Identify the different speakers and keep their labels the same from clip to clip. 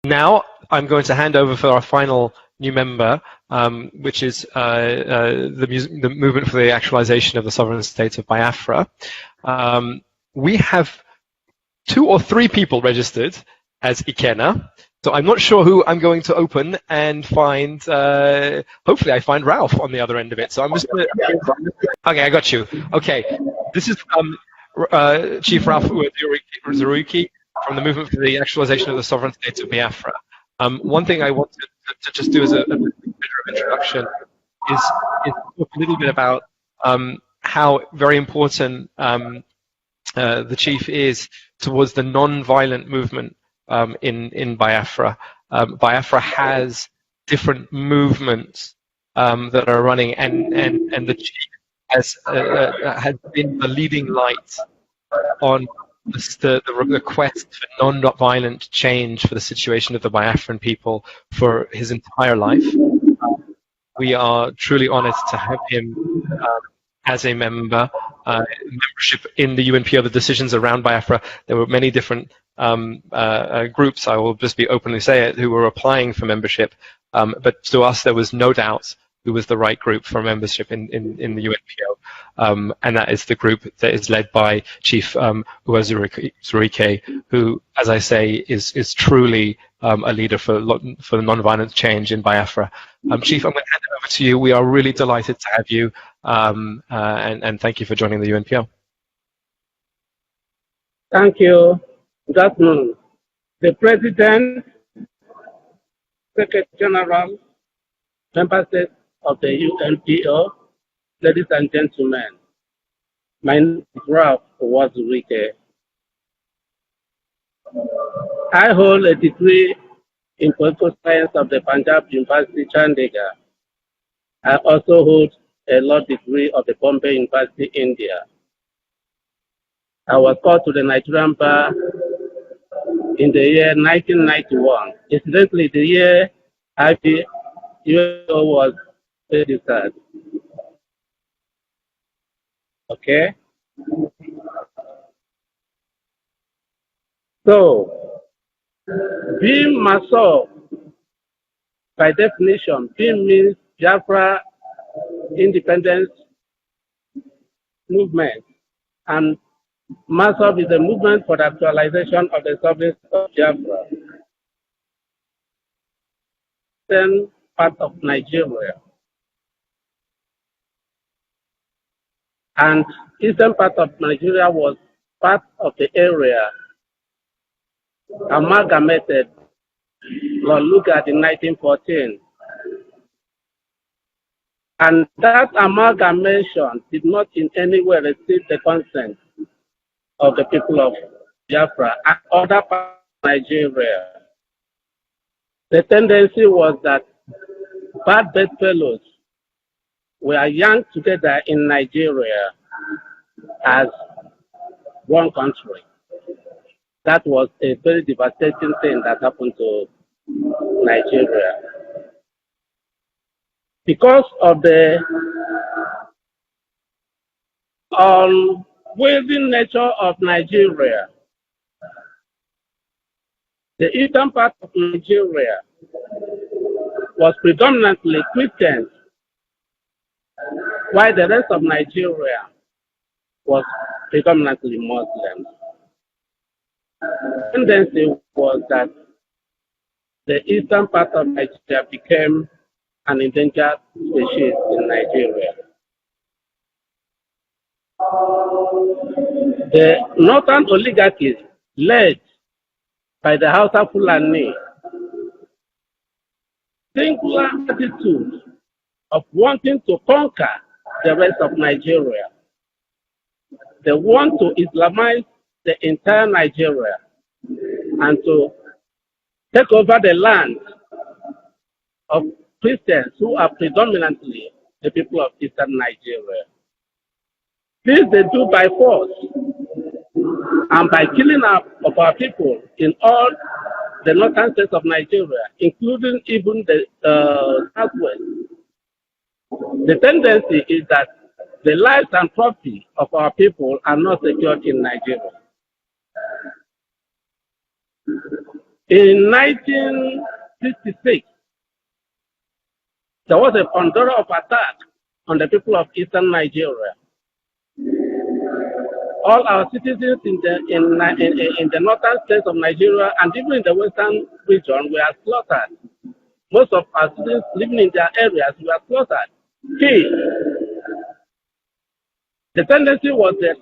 Speaker 1: Now I'm going to hand over for our final new member, which is the Movement for the Actualization of the Sovereign State of Biafra. We have 2 or 3 people registered as Ikena, so I'm not sure who I'm going to open and find. Hopefully I find Ralph on the other end of it. So I'm just going to... Okay, I got you. Okay, this is Chief Ralph Zeruiki from the Movement for the Actualization of the Sovereign State of Biafra. One thing I want to just do as a bit of introduction is talk a little bit about how very important the chief is towards the non-violent movement in Biafra. Biafra has different movements that are running, and the chief has been the leading light on the quest for non-violent change for the situation of the Biafran people for his entire life. We are truly honored to have him as a member. Membership in the UNPO, the decisions around Biafra, there were many different groups, I will just be openly say it, who were applying for membership, but to us there was no doubt who was the right group for membership in the UNPO, and that is the group that is led by Chief Zeruiki, who, as I say, is truly a leader for non-violent change in Biafra. Chief, I'm going to hand it over to you. We are really delighted to have you, and thank you for joining the UNPO.
Speaker 2: Thank you. Good afternoon. The President, Secretary General, Member States of the UNPO, ladies and gentlemen, my name is Ralph Zeruiki. I hold a degree in political science of the Punjab University, Chandigarh. I also hold a law degree of the Bombay University, India. I was called to the Nigerian bar in the year 1991. Incidentally, the year UNPO was registered. Okay? So, being Maso, by definition, being means Biafra independence movement, and Maso is a movement for the actualization of the sovereignty of Biafra, then part of Nigeria. And eastern part of Nigeria was part of the area amalgamated Lord Lugard in 1914. And that amalgamation did not in any way receive the consent of the people of Biafra and other parts of Nigeria. The tendency was that bad bedfellows were young together in Nigeria as one country. That was a very devastating thing that happened to Nigeria. Because of the unwavering nature of Nigeria, the eastern part of Nigeria was predominantly Christians, while the rest of Nigeria was predominantly Muslims. The tendency was that the eastern part of Nigeria became an endangered species in Nigeria. The northern oligarchies, led by the Hausa Fulani, singular attitude of wanting to conquer the rest of Nigeria. They want to Islamize the entire Nigeria and to take over the land of Christians who are predominantly the people of eastern Nigeria. This they do by force and by killing of our people in all the northern states of Nigeria, including even the southwest. The tendency is that the lives and property of our people are not secured in Nigeria. In 1966, there was a thunderer of attack on the people of eastern Nigeria. All our citizens in the northern states of Nigeria and even in the western region were slaughtered. Most of our citizens living in their areas were slaughtered. The tendency was that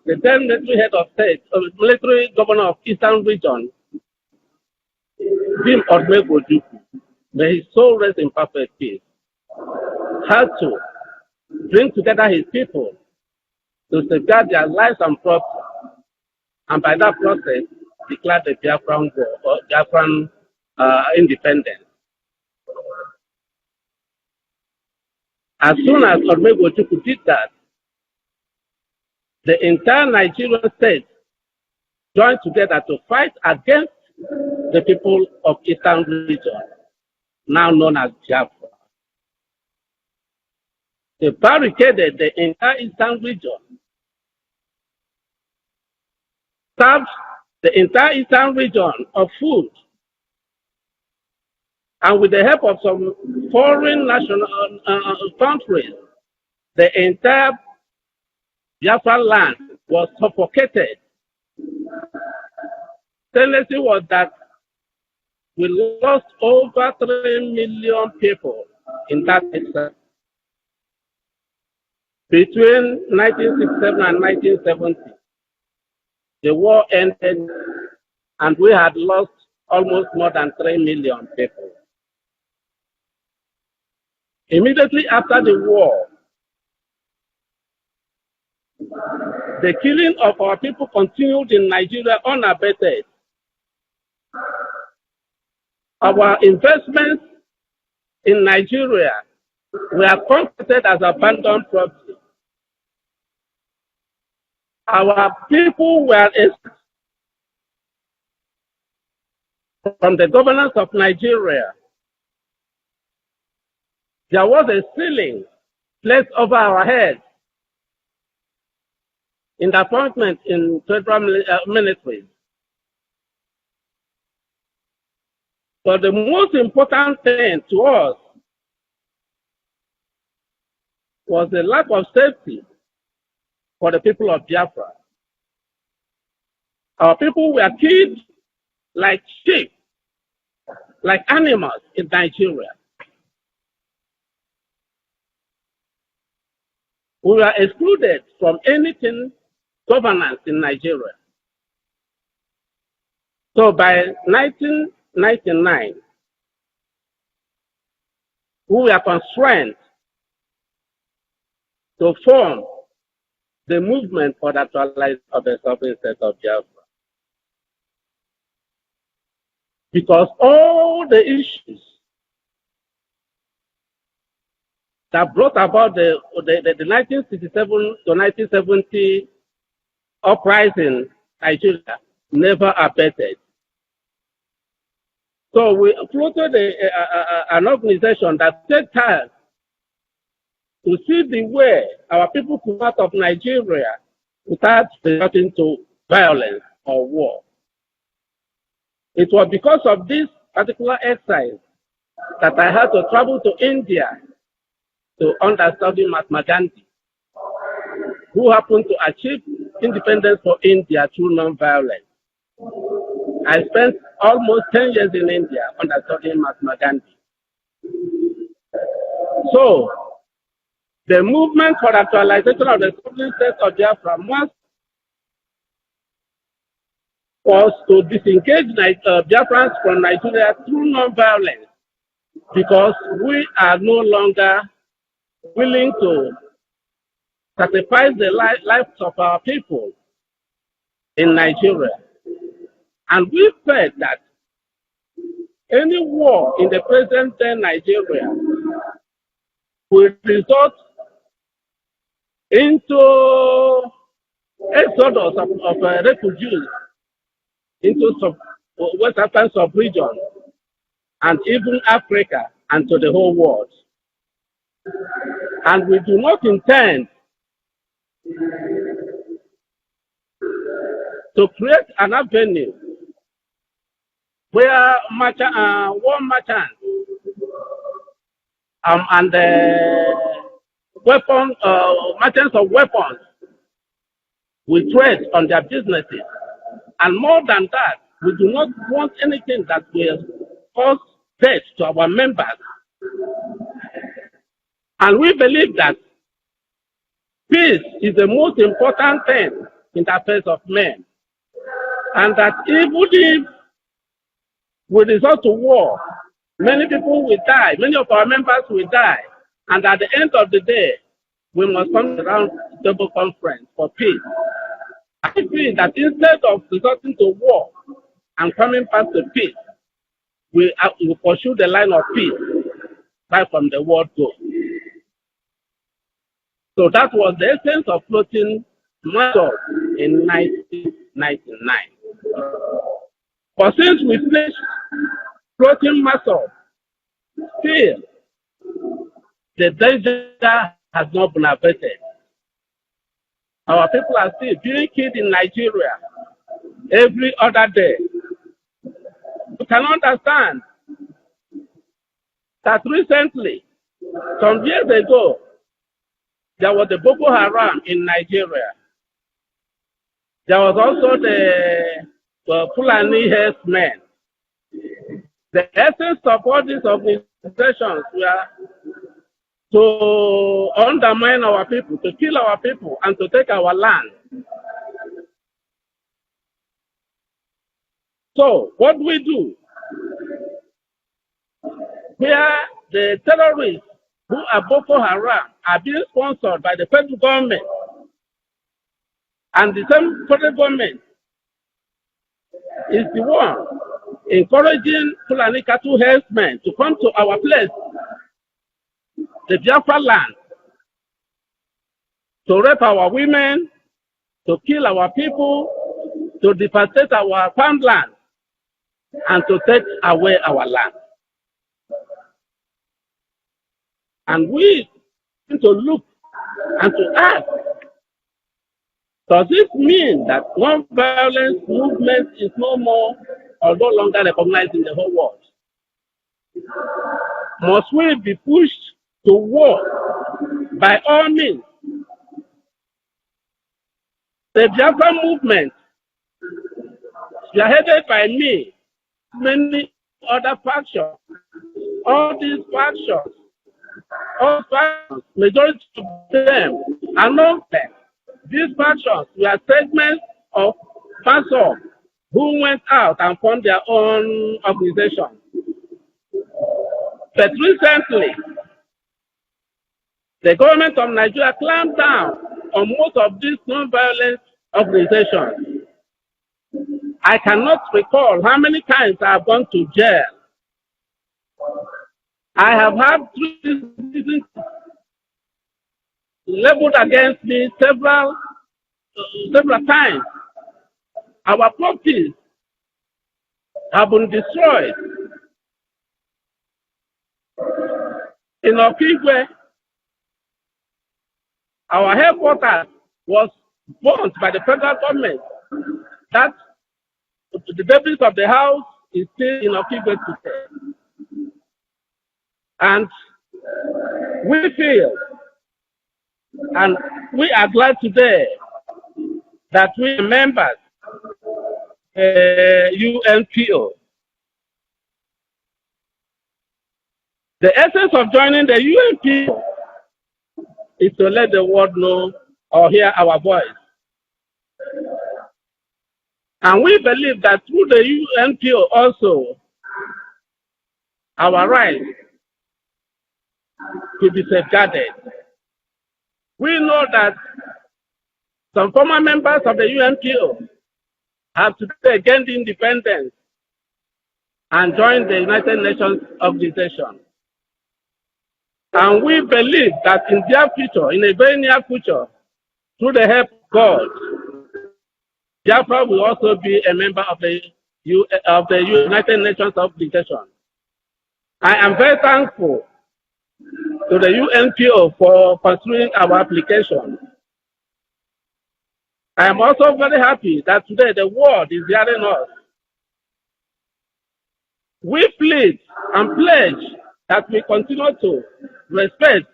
Speaker 2: the then military head of state, military governor of eastern region, Bim Odmegojuku, may his soul rest in perfect peace, had to bring together his people to safeguard their lives and property, and by that process declared the Biafran war or Biafran independence. As soon as Odmegojuku did that, the entire Nigerian state joined together to fight against the people of eastern region, now known as Biafra. They barricaded the entire eastern region, starved the entire eastern region of food, and with the help of some foreign national countries, the entire Biafra land was suffocated. Tendency was that we lost over 3 million people in that exercise. Between 1967 and 1970, the war ended and we had lost almost more than 3 million people. Immediately after the war, the killing of our people continued in Nigeria unabated. Our investments in Nigeria were considered as abandoned property. Our people were excluded from the governance of Nigeria. There was a ceiling placed over our heads in the appointment in federal ministries. But the most important thing to us was the lack of safety for the people of Biafra. Our people were killed like sheep, like animals in Nigeria. We were excluded from anything governance in Nigeria. So by 1999, we were constrained to form the movement for the actualization of the sovereign state of Biafra. Because all the issues that brought about the 1967 to 1970 uprising in Nigeria never abated. So we floated an organization that takes time to see the way our people come out of Nigeria without resorting to violence or war. It was because of this particular exercise that I had to travel to India to understudy Mahatma Gandhi, who happened to achieve independence for India through non-violence. I spent almost 10 years in India understudying Mahatma Gandhi. So, the movement for actualization of the sovereign state of Biafra was to disengage Biafrans from Nigeria through non-violence, because we are no longer willing to sacrifice the lives of our people in Nigeria. And we felt that any war in the present day Nigeria will result into exodus of refugees into West African sub-region and even Africa and to the whole world. And we do not intend to create an avenue where war merchants and merchants of weapons will trade on their businesses. And more than that, we do not want anything that will cause death to our members. And we believe that peace is the most important thing in the affairs of men. And that even if we resort to war, many people will die, many of our members will die. And at the end of the day, we must come around the table conference for peace. I feel that instead of resorting to war and coming back to peace, we pursue the line of peace right from the word go. So that was the essence of floating muscle in 1999. But since we finished floating muscle, still the danger has not been abated. Our people are still being killed in Nigeria every other day. You can understand that recently, some years ago, there was the Boko Haram in Nigeria. There was also the Fulani herdsmen. The essence of all these organizations were to undermine our people, to kill our people, and to take our land. So, what do we do? Where the terrorists who are Boko Haram are being sponsored by the federal government, and the same federal government is the one encouraging Fulani cattle herdsmen to come to our place, the Biafra land, to rape our women, to kill our people, to devastate our farmland, and to take away our land. And we need to look and to ask, does it mean that non-violence movement is no more or no longer recognized in the whole world? Must we be pushed to war by all means? The Biafra movement, headed by me, many other factions, all these factions, majority of them are not there. These factions were segments of pastors who went out and formed their own organization. But recently, the government of Nigeria clamped down on most of these non-violent organizations. I cannot recall how many times I have gone to jail. I have had 3 citizens leveled against me several times. Our properties have been destroyed. In Okigwe, our headquarters was burnt by the federal government. That the debris of the house is still in Okigwe today. And we feel, and we are glad today that we are members UNPO. The essence of joining the UNPO is to let the world know or hear our voice. And we believe that through the UNPO also, our rights will be safeguarded. We know that some former members of the UNPO have today gained independence and joined the United Nations organization. And we believe that in their future, in a very near future, through the help of God, Biafra will also be a member of the United Nations organization. I am very thankful to the UNPO for considering our application. I am also very happy that today the world is hearing us. We plead and pledge that we continue to respect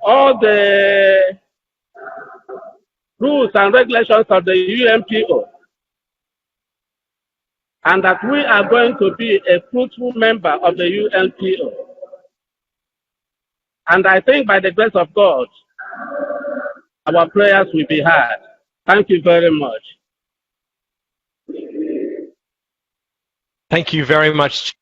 Speaker 2: all the rules and regulations of the UNPO, and that we are going to be a fruitful member of the UNPO. And I think by the grace of God, our prayers will be heard. Thank you very much.
Speaker 1: Thank you very much.